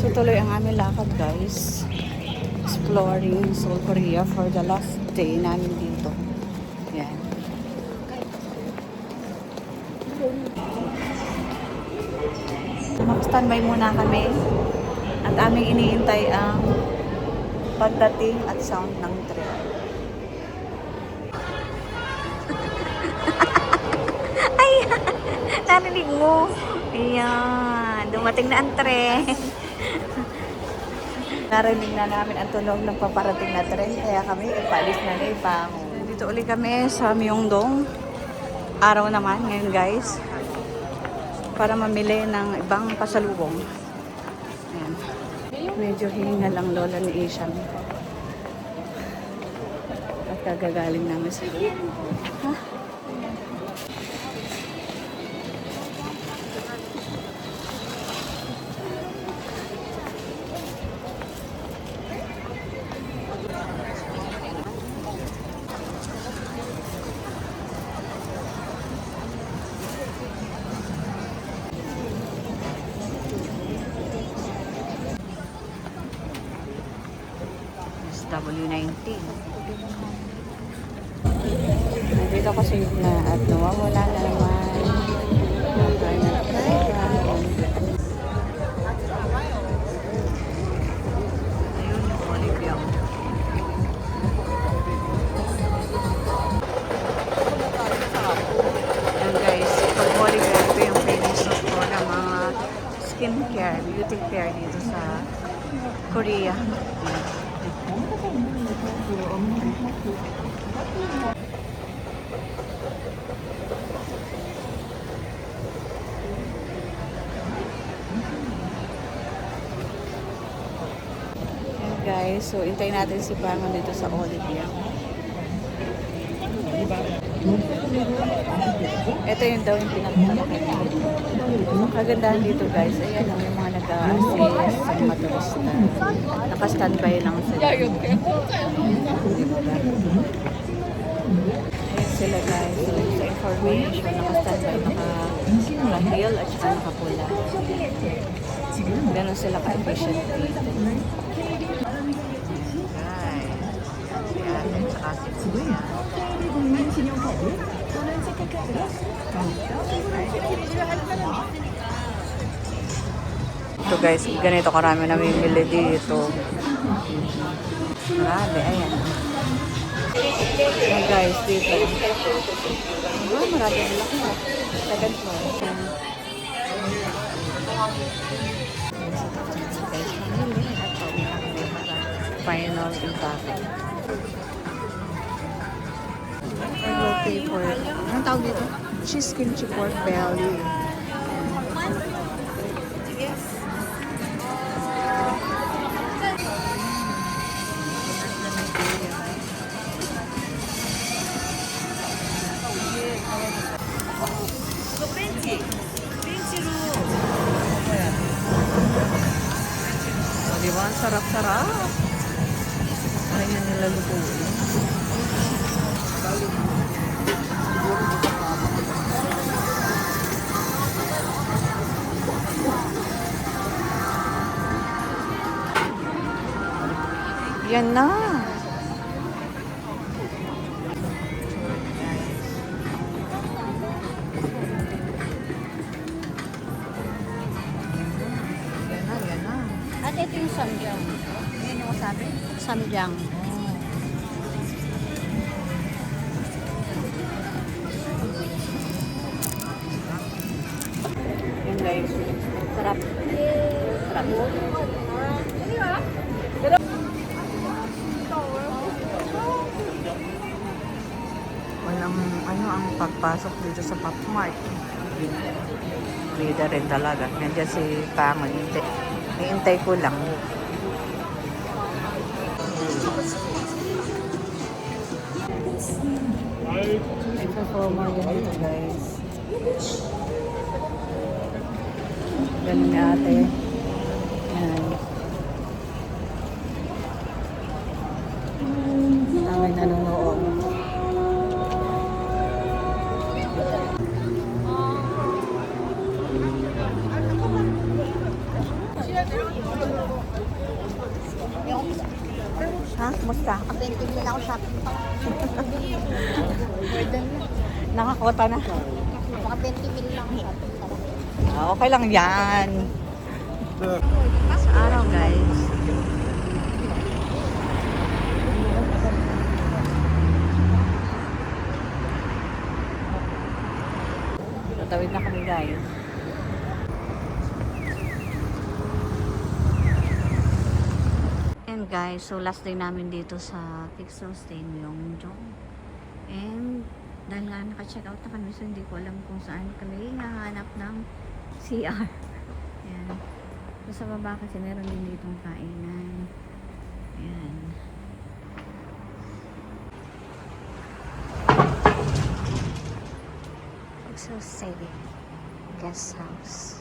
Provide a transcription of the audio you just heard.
Tutuloy ang aming lakad, guys. Exploring Seoul, Korea for the last day namin dito. Yan. Mag-standby muna kami at aming iniintay ang pagdating at sound ng train. Ay! Narinig mo! Ayan! Dumating na ang tren. Narinig na namin ang tunog ng paparating na tren, kaya kami ipalis na ipangon. Dito ulit kami sa Myeongdong. Araw naman ngayon, guys, para mamili ng ibang pasalubong. Ayan. Medyo hihinga lang lola ni Asian. At kagagaling namin sa... Ha? W19. Nandito kasi na at nawawala na naman. Ayun yung Olivia. Ayan guys, itong Olivia, ito yung famous for ng mga skincare, beauty care dito sa Korea. Guys, so hintayin natin si Pangon dito sa Olivia. Ito yung daw yung pinakamalaki. Ang kagandahan dito, guys, ayan yung mga nag-a-assist sa mga turista. Naka-standby lang sila. Ayan sila, guys. So, sa information, naka-standby, naka-heel at saka nakapula. Ganon sila ka-efficient dito. Ito guys, ganito karami namimili dito. Marami, ayan. Ayan guys, dito. Marami nila ko. Second floor. Final impact. I will pay for it. Anong tawag dito? Cheese kimchi pork belly. Oh, diba? Ang sarap-sarap. Ayan nila lutuin. Yan na. Yan na. At ito yung samjang. Yan yung sabi? Samjang. Yan guys. Sarap. Sarap. Walang ano ang pagpasok dito sa Pop Mart. Frida rin talaga. Nandiyan si Pangon. Iintay ko lang. Ito po mga ganito guys. Ganun na ate. Yan. Aming nanonood. Ha? Musta? Kapag-20 mil ako shopping pa. Nakakota na. Mga 20 mil lang shopping pa. Okay lang yan. Sa araw guys. Tatawid na kami guys. And guys, so last day namin dito sa Pixel Stain Myeongdong. And dahil nga naka-check out na kami, so hindi ko alam kung saan kami hahanap ng CR. Ayan. So sa baba kasi meron din ditong kainan. Ayan. Pixel Stain Guest House.